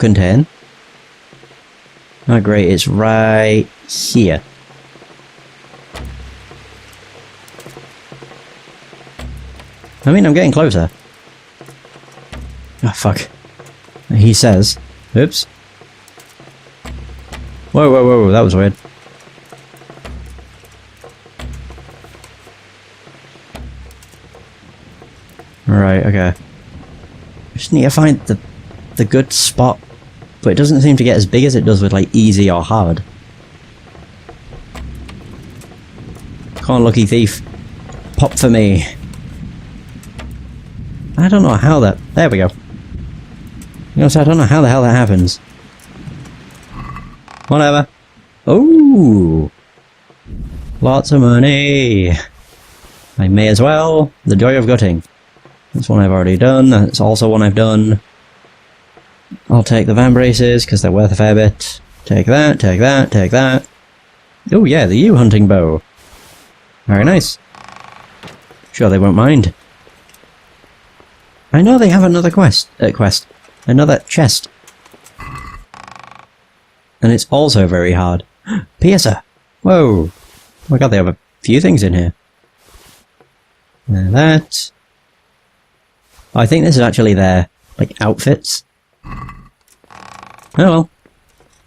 contain? Oh great, it's right here. I mean, I'm getting closer. Oh, fuck. He says. Oops. Whoa, whoa, whoa, that was weird. Right, okay. Just need to find the good spot, but it doesn't seem to get as big as it does with, like, easy or hard. Come on, lucky thief. Pop for me. I don't know how that... There we go. You know, so I don't know how the hell that happens. Whatever. Ooh! Lots of money! I may as well. The joy of gutting. That's one I've already done. That's also one I've done. I'll take the van braces, because they're worth a fair bit. Take that, take that, take that. Oh yeah, the yew hunting bow. Very nice. Sure they won't mind. I know they have another another chest. And it's also very hard. Piercer! Whoa! Oh my god, they have a few things in here. And that. I think this is actually their, like, outfits. Oh well.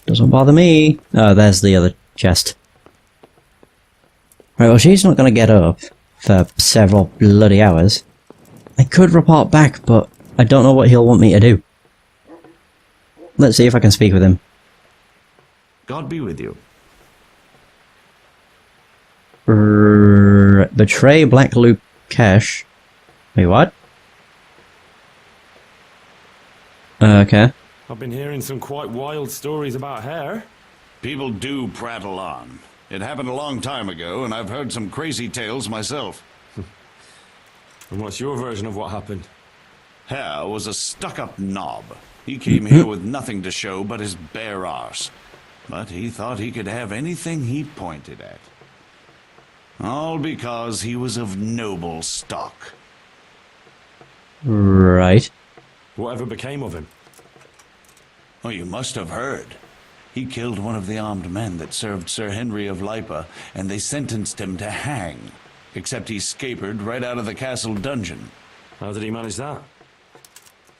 Doesn't bother me. Oh, there's the other chest. Right, well, she's not gonna get up for several bloody hours. I could report back, but I don't know what he'll want me to do. Let's see if I can speak with him. God be with you. Betray Black Lukesh. Wait, what? Okay. I've been hearing some quite wild stories about hair. People do prattle on. It happened a long time ago, and I've heard some crazy tales myself. And what's your version of what happened? Hare was a stuck-up knob. He came here with nothing to show but his bare arse. But he thought he could have anything he pointed at. All because he was of noble stock. Right. Whatever became of him? Oh, you must have heard. He killed one of the armed men that served Sir Henry of Lipa, and they sentenced him to hang. Except he scapered right out of the castle dungeon. How did he manage that?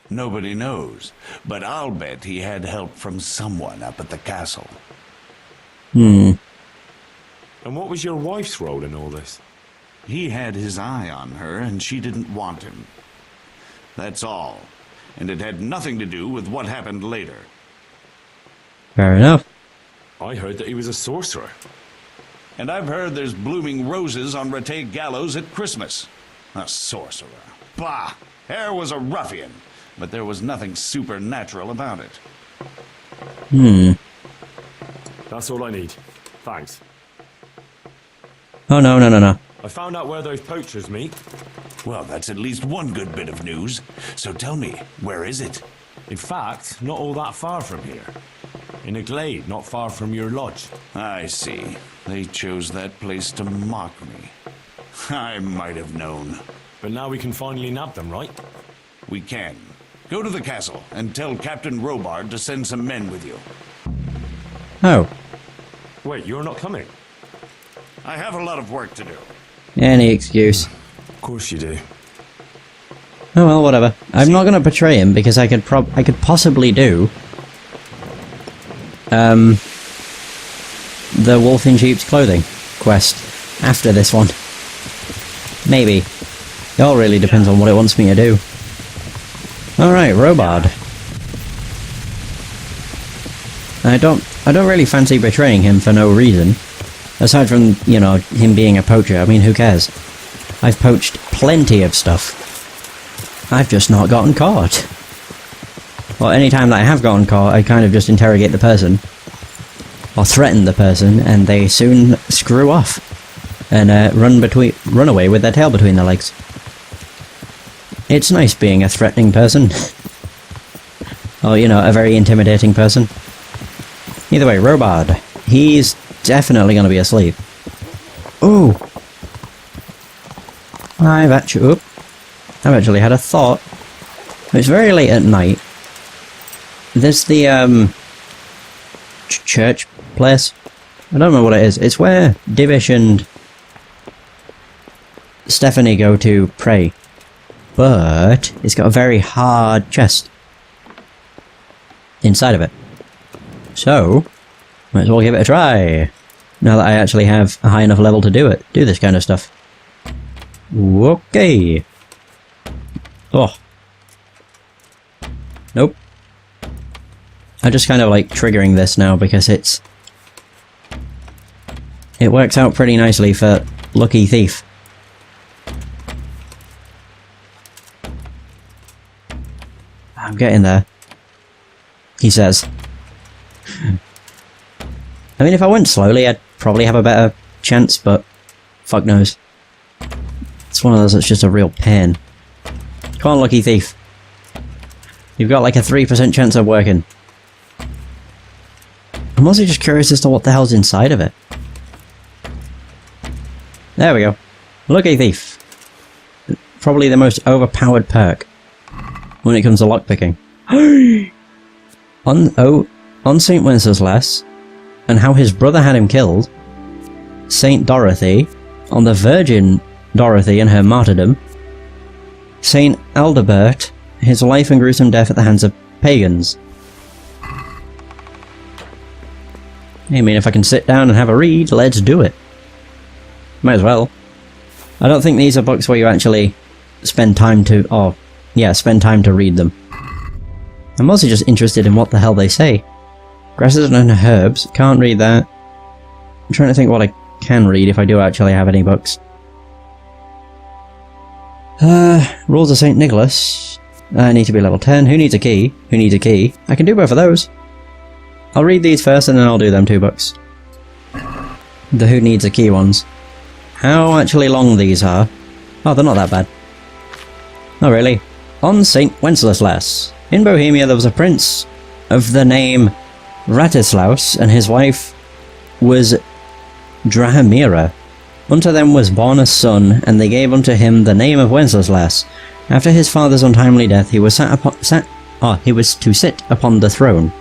Nobody knows, but I'll bet he had help from someone up at the castle. And what was your wife's role in all this? He had his eye on her, and she didn't want him. That's all. And it had nothing to do with what happened later. Fair enough. I heard that he was a sorcerer. And I've heard there's blooming roses on Radzig gallows at Christmas. A sorcerer. Bah! Hare was a ruffian, but there was nothing supernatural about it. That's all I need. Thanks. Oh, no, no, no, no. I found out where those poachers meet. Well, that's at least one good bit of news. So tell me, where is it? In fact, not all that far from here. In a glade not far from your lodge. I see. They chose that place to mock me. I might have known. But now we can finally nab them, right? We can. Go to the castle and tell Captain Robard to send some men with you. Oh. Wait, you're not coming? I have a lot of work to do. Any excuse. Of course you do. Oh well, whatever. I'm not gonna betray him because I could possibly do the wolf in sheep's clothing quest after this one. Maybe. It all really depends on what it wants me to do. Alright, Robard. I don't really fancy betraying him for no reason. Aside from, you know, him being a poacher, I mean, who cares? I've poached plenty of stuff. I've just not gotten caught. Well, any time that I have gotten caught, I kind of just interrogate the person. Or threaten the person, and they soon screw off. And run away with their tail between their legs. It's nice being a threatening person. Or, you know, a very intimidating person. Either way, Robard. He's definitely going to be asleep. Ooh! I've actually had a thought. It's very late at night. There's the, church place. I don't know what it is. It's where Divish and Stephanie go to pray. But it's got a very hard chest inside of it. So, might as well give it a try. Now that I actually have a high enough level to do this kind of stuff. Okay. Oh. Nope. I'm just kind of like triggering this now because it works out pretty nicely for Lucky Thief. I'm getting there. He says. I mean, if I went slowly, I'd probably have a better chance, but fuck knows. It's one of those that's just a real pain. Come on, Lucky Thief. You've got like a 3% chance of working. I'm mostly just curious as to what the hell's inside of it. There we go. Lucky Thief. Probably the most overpowered perk when it comes to lockpicking. On St. Wenceslas, and how his brother had him killed, St. Dorothy, on the Virgin Dorothy and her martyrdom, St. Aldebert, his life and gruesome death at the hands of pagans. I mean, if I can sit down and have a read, let's do it. Might as well. I don't think these are books where you actually spend time to, spend time to read them. I'm mostly just interested in what the hell they say. Grasses and herbs, can't read that. I'm trying to think what I can read if I do actually have any books. Rules of St. Nicholas. I need to be level 10. Who needs a key? Who needs a key? I can do both of those. I'll read these first and then I'll do them 2 books. The who needs a key ones. How actually long these are. Oh, they're not that bad. Oh, really? On St. Wenceslaus. In Bohemia there was a prince of the name Ratislaus, and his wife was Drahomira. Unto them was born a son, and they gave unto him the name of Wenceslaus. After his father's untimely death, he was to sit upon the throne.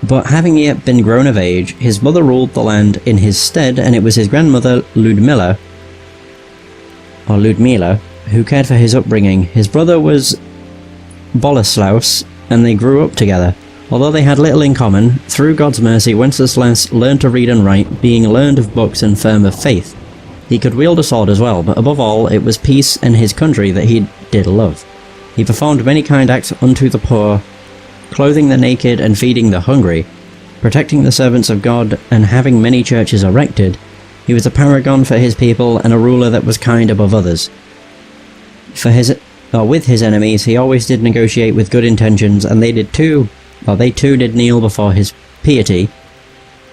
But having yet been grown of age, his mother ruled the land in his stead, and it was his grandmother Ludmila, who cared for his upbringing. His brother was Boleslaus, and they grew up together. Although they had little in common, through God's mercy, Wenceslaus learned to read and write, being learned of books and firm of faith. He could wield a sword as well, but above all, it was peace and his country that he did love. He performed many kind acts unto the poor, clothing the naked and feeding the hungry, protecting the servants of God, and having many churches erected. He was a paragon for his people and a ruler that was kind above others. With his enemies, he always did negotiate with good intentions, and they too did kneel before his piety.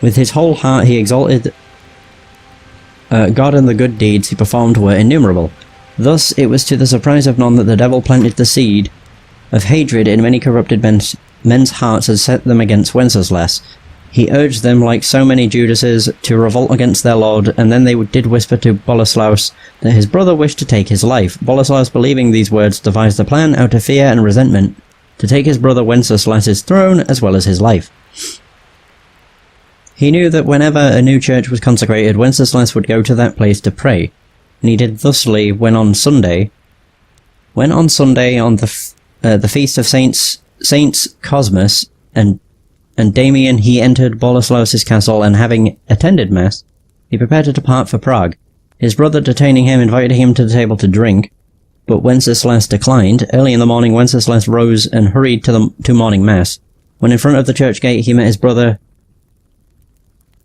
With his whole heart he exalted God, and the good deeds he performed were innumerable. Thus it was to the surprise of none that the devil planted the seed of hatred in many corrupted men's hearts and set them against Wenceslas. He urged them, like so many Judases, to revolt against their lord, and then they did whisper to Boleslaus that his brother wished to take his life. Boleslaus, believing these words, devised a plan out of fear and resentment to take his brother Wenceslas's throne as well as his life. He knew that whenever a new church was consecrated, Wenceslas would go to that place to pray, and he did thusly when on Sunday on the feast of Saints Cosmas and Damian, he entered Boleslaus's castle, and having attended mass, he prepared to depart for Prague. His brother, detaining him, invited him to the table to drink, but Wenceslas declined. Early in the morning, Wenceslas rose and hurried to morning mass. When in front of the church gate, he met his brother.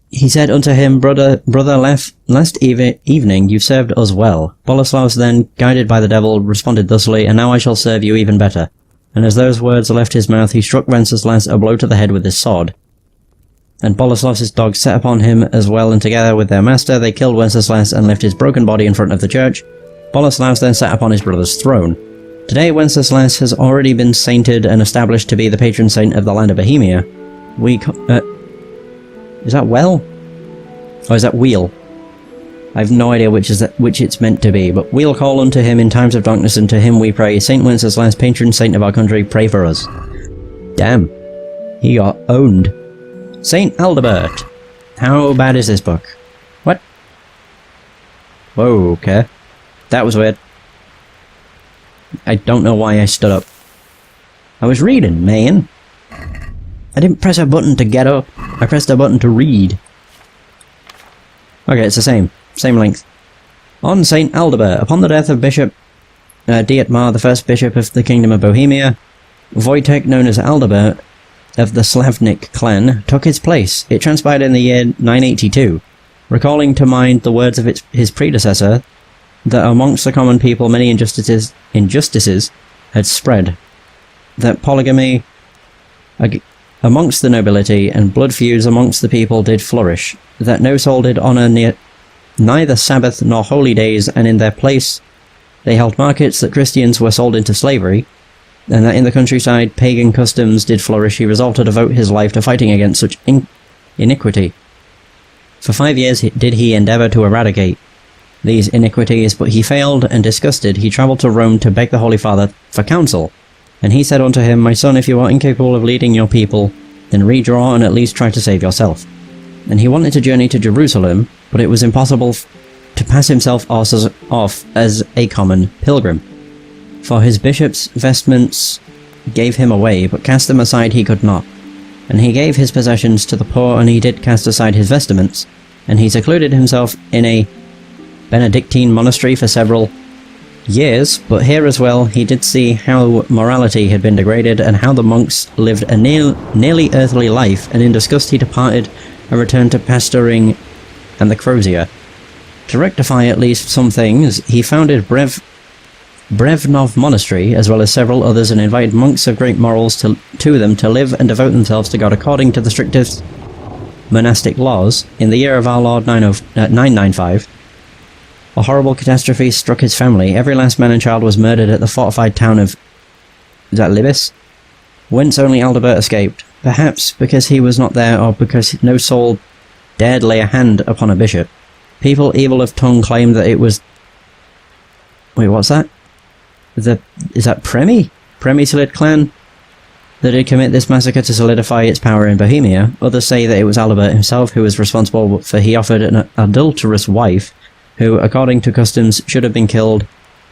He said unto him, Brother, last evening you served us well. Boleslaus then, guided by the devil, responded thusly, and now I shall serve you even better. And as those words left his mouth, he struck Wenceslas a blow to the head with his sword. And Boleslaus's dogs set upon him as well, and together with their master they killed Wenceslas and left his broken body in front of the church. Boleslaus then sat upon his brother's throne. Today Wenceslas has already been sainted and established to be the patron saint of the land of Bohemia. Is that well? Or is that wheel? I have no idea which it's meant to be, but we'll call unto him in times of darkness, and to him we pray. Saint Wenceslas, patron saint of our country, pray for us. Damn. He got owned. Saint Aldebert. How bad is this book? What? Whoa, okay. That was weird. I don't know why I stood up. I was reading, man. I didn't press a button to get up. I pressed a button to read. Okay, it's the same. Same length. On Saint Aldebert, upon the death of Bishop Dietmar, the first bishop of the Kingdom of Bohemia, Wojtek, known as Aldebert, of the Slavnik clan, took his place. It transpired in the year 982, recalling to mind the words of his predecessor, that amongst the common people many injustices had spread, that polygamy amongst the nobility and blood feuds amongst the people did flourish, that no soul did honour neither Sabbath nor holy days, and in their place they held markets, that Christians were sold into slavery, and that in the countryside pagan customs did flourish. He resolved to devote his life to fighting against such iniquity. For 5 years did he endeavour to eradicate these iniquities, but he failed, and disgusted, he travelled to Rome to beg the Holy Father for counsel. And he said unto him, My son, if you are incapable of leading your people, then redraw and at least try to save yourself. And he wanted to journey to Jerusalem, but it was impossible to pass himself off as a common pilgrim. For his bishop's vestments gave him away, but cast them aside he could not. And he gave his possessions to the poor, and he did cast aside his vestments, and he secluded himself in a Benedictine monastery for several years, but here as well he did see how morality had been degraded, and how the monks lived a nearly earthly life, and in disgust he departed and returned to pastoring and the crozier. To rectify at least some things, he founded Brevnov Monastery, as well as several others, and invited monks of great morals to them to live and devote themselves to God according to the strictest monastic laws. In the year of our Lord 995, a horrible catastrophe struck his family. Every last man and child was murdered at the fortified town of... is that Libis? Whence only Aldebert escaped. Perhaps because he was not there, or because no soul dared lay a hand upon a bishop. People evil of tongue claim that it was... Wait, what's that? Is that Premislid clan that did commit this massacre to solidify its power in Bohemia? Others say that it was Aldebert himself who was responsible, for he offered an adulterous wife, who, according to customs, should have been killed,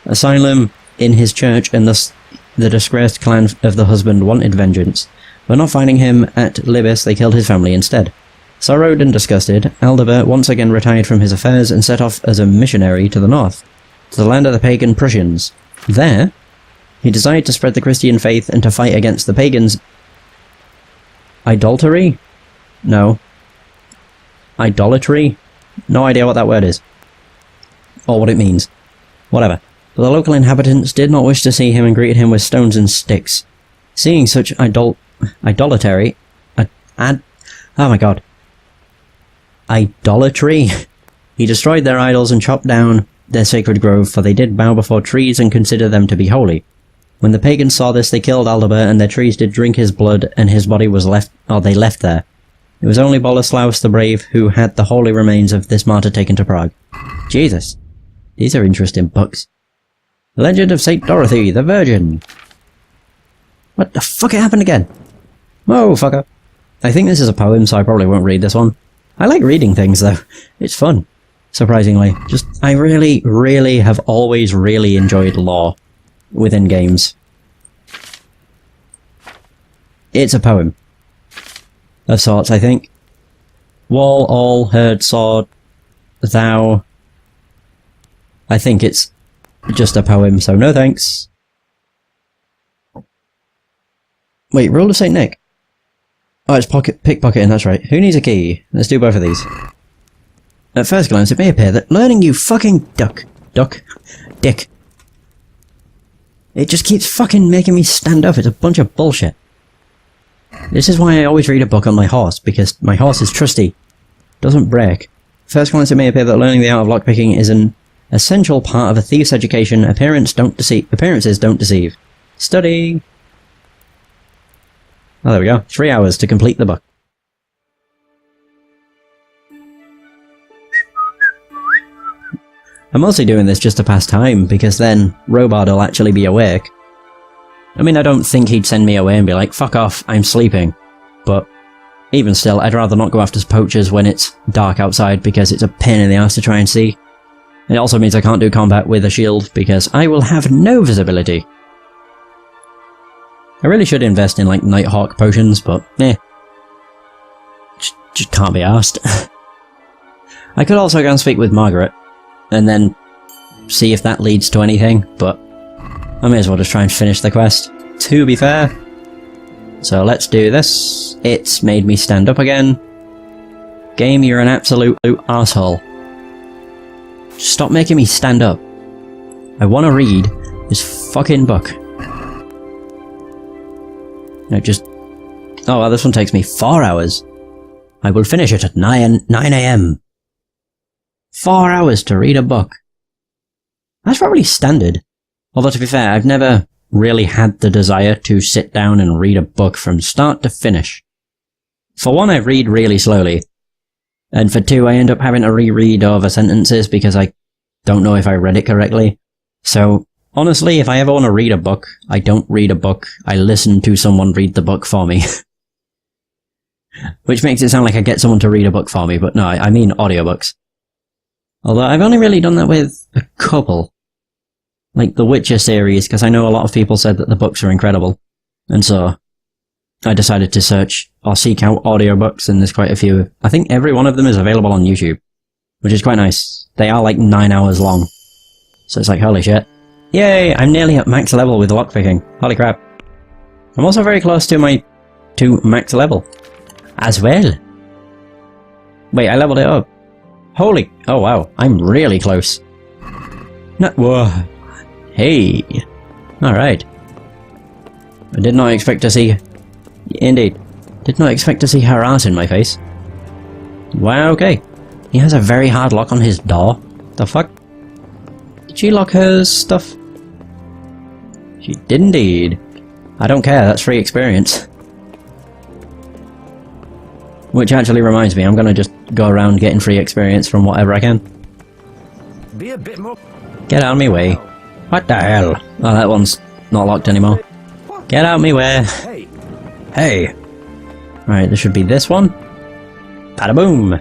asylum in his church, and thus the disgraced clan of the husband wanted vengeance. But not finding him at Libis, they killed his family instead. Sorrowed and disgusted, Aldebert once again retired from his affairs and set off as a missionary to the north, to the land of the pagan Prussians. There, he desired to spread the Christian faith and to fight against the pagans' idolatry? No. Idolatry? No idea what that word is. Or what it means. Whatever. But the local inhabitants did not wish to see him and greeted him with stones and sticks. Seeing such idolatry... oh my god. Idolatry? He destroyed their idols and chopped down their sacred grove, for they did bow before trees and consider them to be holy. When the pagans saw this, they killed Aldebert, and their trees did drink his blood, and his body was left there. It was only Boleslaus the Brave who had the holy remains of this martyr taken to Prague. Jesus. These are interesting books. The Legend of St. Dorothy, the Virgin. What the fuck, it happened again? Whoa, fucker. I think this is a poem, so I probably won't read this one. I like reading things, though. It's fun. Surprisingly. I really, really have always really enjoyed lore within games. It's a poem. Of sorts, I think. Wall, all, heard, sword, thou... I think it's just a poem, so no thanks. Wait, Rule of St. Nick? Oh, it's pickpocketing, that's right. Who needs a key? Let's do both of these. At first glance, it may appear that learning, you fucking dick. It just keeps fucking making me stand up. It's a bunch of bullshit. This is why I always read a book on my horse, because my horse is trusty. Doesn't break. At first glance, it may appear that learning the art of lockpicking is an essential part of a thief's education. Appearances don't deceive. Study. Oh, there we go. 3 hours to complete the book. I'm mostly doing this just to pass time, because then Robard will actually be awake. I mean, I don't think he'd send me away and be like, fuck off, I'm sleeping. But even still, I'd rather not go after poachers when it's dark outside because it's a pain in the ass to try and see. It also means I can't do combat with a shield because I will have no visibility. I really should invest in like Nighthawk potions, but just can't be asked. I could also go and speak with Margaret and then see if that leads to anything, but I may as well just try and finish the quest, to be fair. So let's do this. It's made me stand up again. Game, you're an absolute asshole. Stop making me stand up. I want to read this fucking book. No, just... Oh, well, this one takes me 4 hours. I will finish it at 9 AM. 4 hours to read a book. That's probably standard. Although, to be fair, I've never really had the desire to sit down and read a book from start to finish. For one, I read really slowly. And for two, I end up having to reread over sentences because I don't know if I read it correctly. So, honestly, if I ever want to read a book, I don't read a book, I listen to someone read the book for me. Which makes it sound like I get someone to read a book for me, but no, I mean audiobooks. Although I've only really done that with a couple. Like the Witcher series, because I know a lot of people said that the books are incredible. And so, I decided to search or seek out audiobooks, and there's quite a few. I think every one of them is available on YouTube, which is quite nice. They are like 9 hours long. So it's like, holy shit. Yay, I'm nearly at max level with lockpicking. Holy crap. I'm also very close to my max level as well. Wait, I leveled it up. Holy, oh wow, I'm really close. No, whoa. Hey. Alright. I did not expect to see... Indeed. Did not expect to see her ass in my face. Wow, okay. He has a very hard lock on his door. The fuck? Did she lock her stuff? She did indeed. I don't care, that's free experience. Which actually reminds me, I'm gonna just go around getting free experience from whatever I can. Be a bit more... Get out of me way. What the hell? Oh, that one's not locked anymore. Get out of me way. Hey. Hey. Right, there should be this one. Bada boom.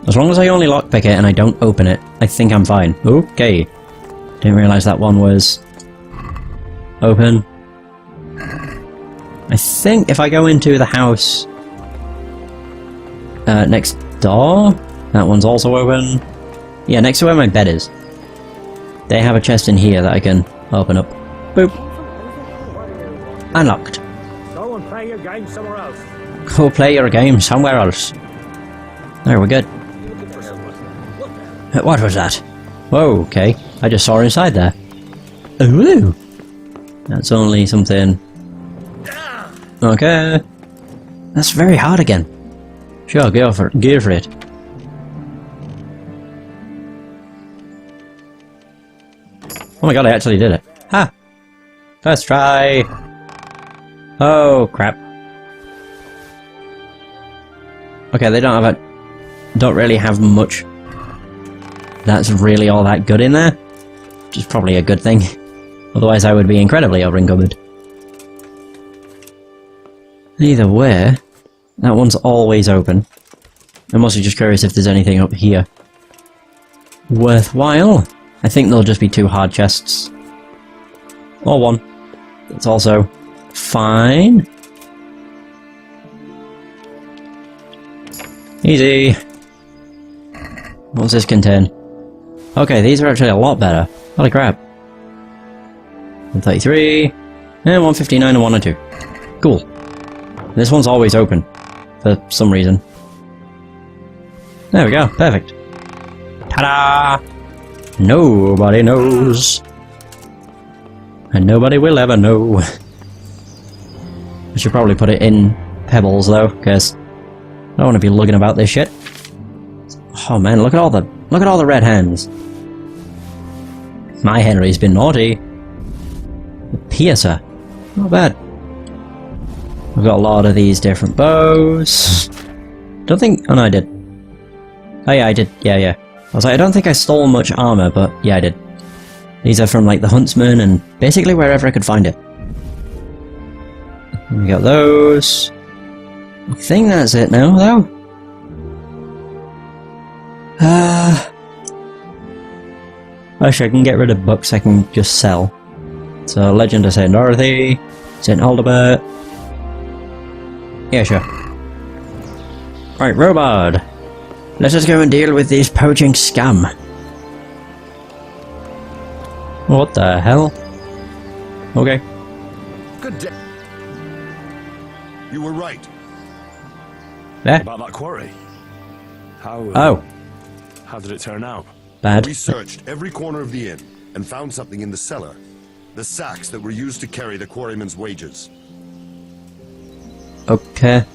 As long as I only lockpick it and I don't open it, I think I'm fine. Okay. Didn't realise that one was... open. I think if I go into the house... next door? That one's also open. Yeah, next to where my bed is. They have a chest in here that I can open up. Boop. Unlocked. Go and play your game somewhere else. Go play your game somewhere else. There, we're good. What was that? Whoa, okay. I just saw inside there. Ooh! That's only something... Okay. That's very hard again. Sure, go for it. Oh my god, I actually did it. Ha! First try! Oh, crap. Okay, they don't have don't really have much that's really all that good in there. Which is probably a good thing. Otherwise I would be incredibly over-encumbered. Either way, that one's always open. I'm also just curious if there's anything up here worthwhile. I think there'll just be 2 hard chests. Or 1. That's also fine. Easy. What does this contain? Okay, these are actually a lot better. Holy crap. 133, and 159 and 102. Cool. This one's always open, for some reason. There we go, perfect. Ta-da! Nobody knows. And nobody will ever know. I should probably put it in pebbles though, because I don't want to be looking about this shit. Oh man, look at all the red hands. My Henry's been naughty. The piercer. Not bad. I've got a lot of these different bows. Don't think... Oh no, I did. Oh yeah, I did. Yeah. I was like, I don't think I stole much armor, but yeah, I did. These are from like the Huntsman and basically wherever I could find it. We got those. I think that's it now, though. Actually, I can get rid of books I can just sell. So, Legend of St. Dorothy, St. Aldebert. Yeah, sure. Right, Robard. Let us go and deal with these poaching scum. What the hell? Okay. Good day. You were right. There. About that quarry. How did it turn out? Bad. We searched every corner of the inn and found something in the cellar. The sacks that were used to carry the quarrymen's wages. Okay.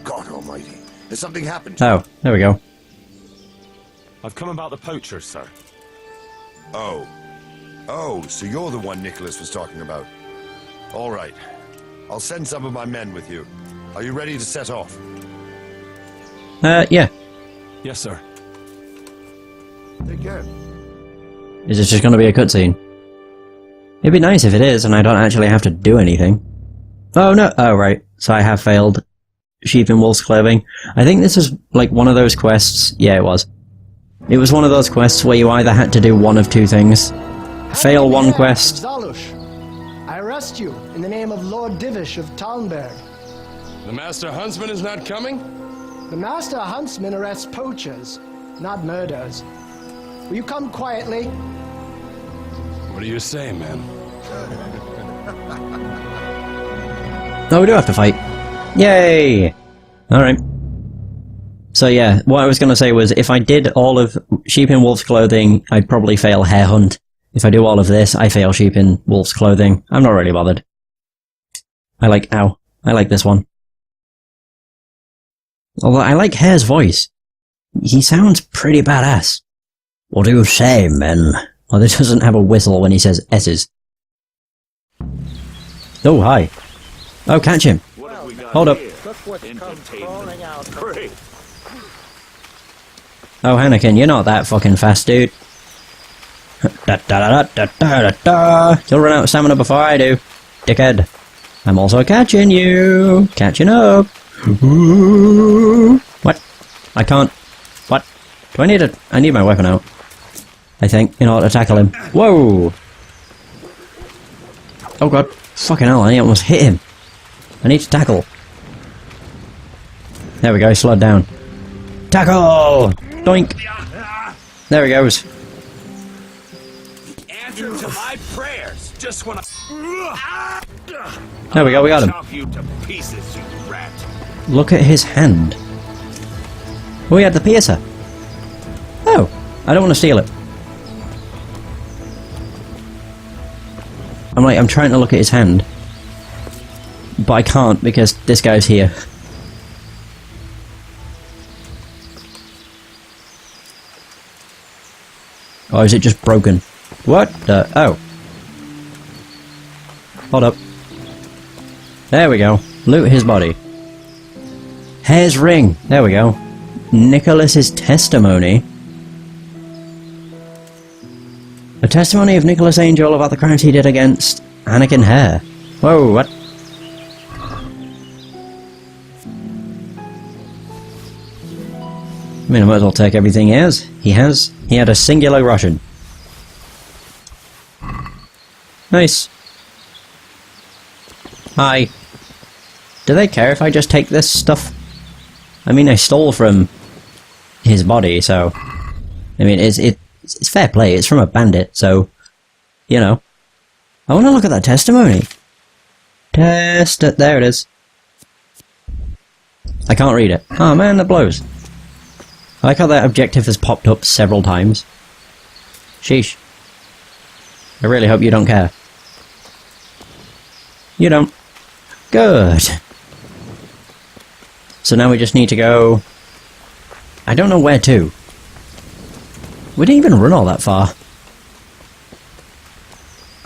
God almighty. Has something happened? Oh, there we go. I've come about the poachers, sir. Oh. Oh, so you're the one Nicholas was talking about. All right. I'll send some of my men with you. Are you ready to set off? Yeah. Yes, sir. Take care. Is this just gonna be a cutscene? It'd be nice if it is, and I don't actually have to do anything. Oh no, oh right. So I have failed Sheep in Wolf's Clothing. I think this is like one of those quests. Yeah, it was. It was one of those quests where you either had to do one of two things. Fail one quest. Zalush, I arrest you in the name of Lord Divish of Talmberg. The Master Huntsman is not coming? The Master Huntsman arrests poachers, not murderers. Will you come quietly? What do you say, man? No, we do have to fight. Yay! Alright. So yeah, what I was going to say was, if I did all of Sheep in Wolf's Clothing, I'd probably fail Hare Hunt. If I do all of this, I fail Sheep in Wolf's Clothing. I'm not really bothered. I like this one. Although I like Hare's voice. He sounds pretty badass. What do you say, men? Well, this doesn't have a whistle when he says S's. Oh, hi. Oh, catch him. Hold up. Oh, Hanneken, you're not that fucking fast, dude. You'll run out of stamina before I do, dickhead. I'm also catching you. Catching up. What? I can't. What? Do I need a... I need my weapon out. I think, in order to tackle him. Whoa! Oh god. Fucking hell, I almost hit him. I need to tackle. There we go, slowed down. Tackle! Doink! There he goes. Answer to my prayers. Just when I... There we go, we got him. Chop you to pieces, you rat. Look at his hand. Oh, he had the piercer. Oh, I don't want to steal it. I'm trying to look at his hand. But I can't because this guy's here. Or is it just broken? What the... Oh. Hold up. There we go. Loot his body. Hare's ring. There we go. Nicholas's testimony. A testimony of Nicholas Angel about the crimes he did against Anakin Hare. Whoa, what? I mean, I might as well take everything he has. He had a singular Russian. Nice. Hi. Do they care if I just take this stuff? I mean, I stole from his body, so... I mean, it's fair play. It's from a bandit, so... You know. I want to look at that testimony. There it is. I can't read it. Oh man, that blows. I like how that objective has popped up several times. Sheesh. I really hope you don't care. You don't. Good. So now we just need to go... I don't know where to. We didn't even run all that far.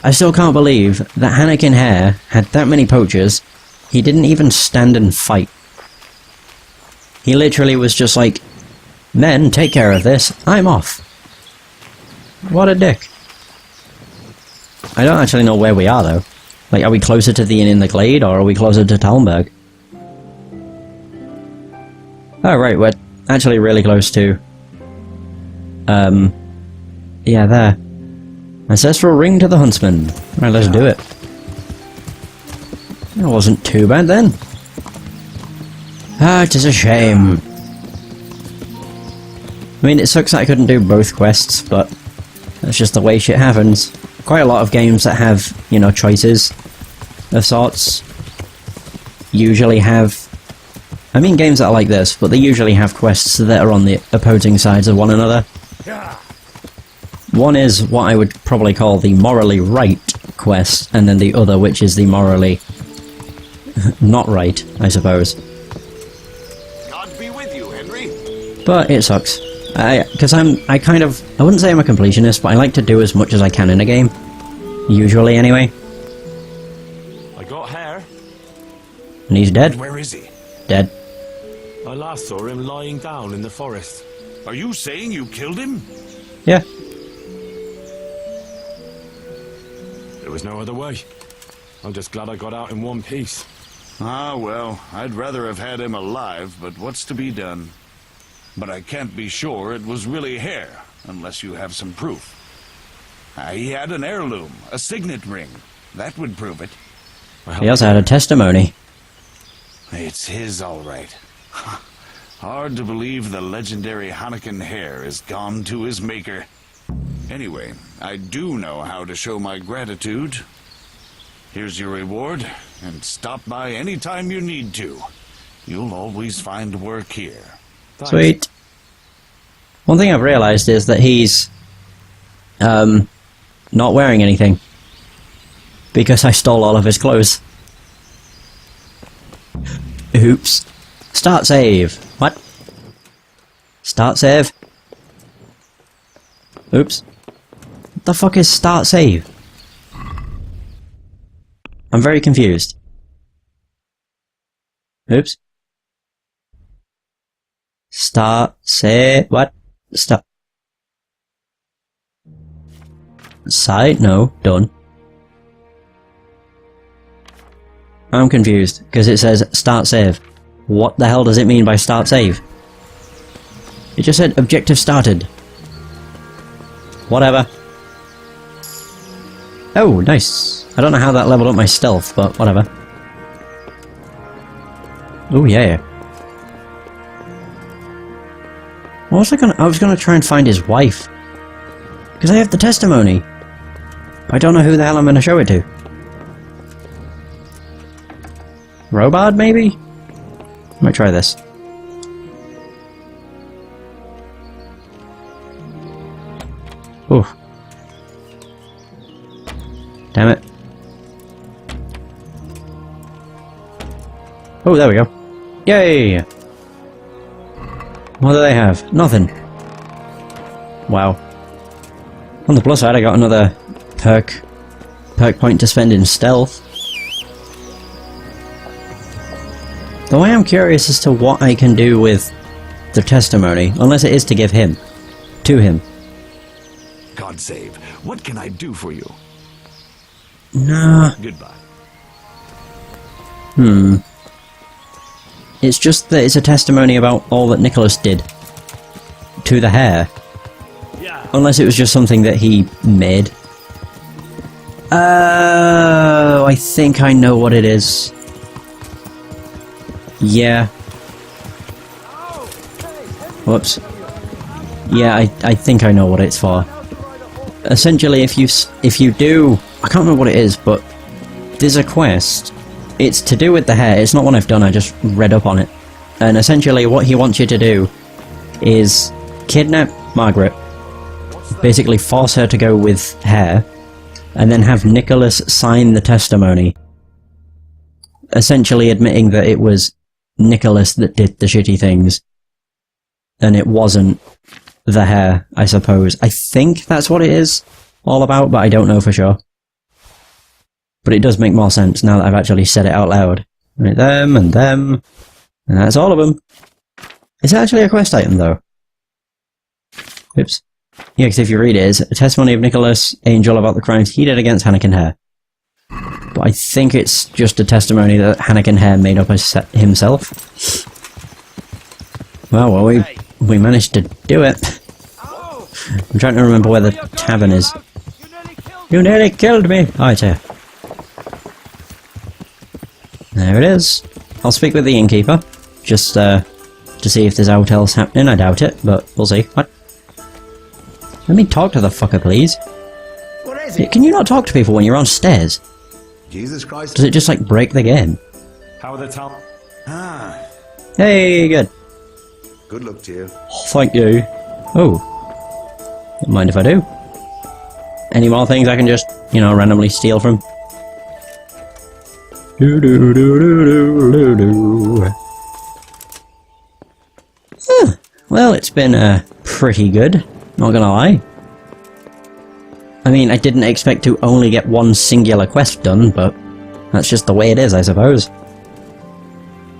I still can't believe that Anakin Hare had that many poachers. He didn't even stand and fight. He literally was just like, men, take care of this, I'm off. What a dick. I don't actually know where we are though. Like, are we closer to the inn in the glade, or are we closer to Talmberg? Oh, right, we're actually really close to... yeah, there. Ancestral ring to the huntsman. Right, let's do it. That wasn't too bad then. Ah, it is a shame. I mean, it sucks that I couldn't do both quests, but that's just the way shit happens. Quite a lot of games that have, you know, choices of sorts usually have... I mean games that are like this, but they usually have quests that are on the opposing sides of one another. One is what I would probably call the morally right quest, and then the other which is the morally not right, I suppose. God be with you, Henry. But it sucks. Because I wouldn't say I'm a completionist, but I like to do as much as I can in a game. Usually, anyway. I got hair. And he's dead. Where is he? Dead. I last saw him lying down in the forest. Are you saying you killed him? Yeah. There was no other way. I'm just glad I got out in one piece. Ah, well, I'd rather have had him alive, but what's to be done? But I can't be sure it was really hair, unless you have some proof. He had an heirloom, a signet ring. That would prove it. He also had a testimony. It's his, all right. Hard to believe the legendary Hanukkah hair is gone to his maker. Anyway, I do know how to show my gratitude. Here's your reward, and stop by any time you need to. You'll always find work here. Thanks. Sweet. One thing I've realised is that he's not wearing anything. Because I stole all of his clothes. Oops. Start save. What? Start save? Oops. What the fuck is start save? I'm very confused. Oops. Start save. What? Stop. Side? No. Done. I'm confused, because it says start save. What the hell does it mean by start save? It just said objective started. Whatever. Oh, nice. I don't know how that leveled up my stealth, but whatever. Oh yeah. What was I was gonna try and find his wife. Because I have the testimony. I don't know who the hell I'm gonna show it to. Robard, maybe? I might try this. Ooh. Damn it. Oh, there we go. Yay! What do they have? Nothing. Wow. On the plus side, I got another perk point to spend in stealth. The way I'm curious as to what I can do with the testimony, unless it is to give him. To him. God save. What can I do for you? Nah. Goodbye. It's just that it's a testimony about all that Nicholas did. To the hair. Yeah. Unless it was just something that he made. Oh, I think I know what it is. Yeah. Whoops. Yeah, I think I know what it's for. Essentially, if you do... I can't remember what it is, but there's a quest. It's to do with the hair. It's not one I've done, I just read up on it. And essentially what he wants you to do is kidnap Margaret, basically force her to go with hair, and then have Nicholas sign the testimony, essentially admitting that it was Nicholas that did the shitty things, and it wasn't the hair, I suppose. I think that's what it is all about, but I don't know for sure. But it does make more sense now that I've actually said it out loud. Right, them, and that's all of them. It's actually a quest item, though. Oops. Yeah, because if you read it, it's a testimony of Nicholas Angel about the crimes he did against Hanukkah hair. But I think it's just a testimony that Hannigan Hare made up himself. Well, we managed to do it. I'm trying to remember where the tavern is. You nearly killed me! Oh, it's here. There it is. I'll speak with the innkeeper, just to see if there's out else happening. I doubt it, but we'll see. What? Let me talk to the fucker, please. What is it? Can you not talk to people when you're on stairs? Jesus Christ. Does it just, like, break the game? How are the town? Ah, Hey, good. good luck to you. Oh, thank you. Oh. Don't mind if I do. Any more things I can just, you know, randomly steal from? Huh. Well, it's been pretty good, not gonna lie. I mean, I didn't expect to only get one singular quest done, but that's just the way it is, I suppose.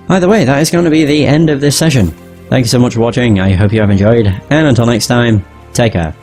Either way, that is going to be the end of this session. Thank you so much for watching, I hope you have enjoyed, and until next time, take care.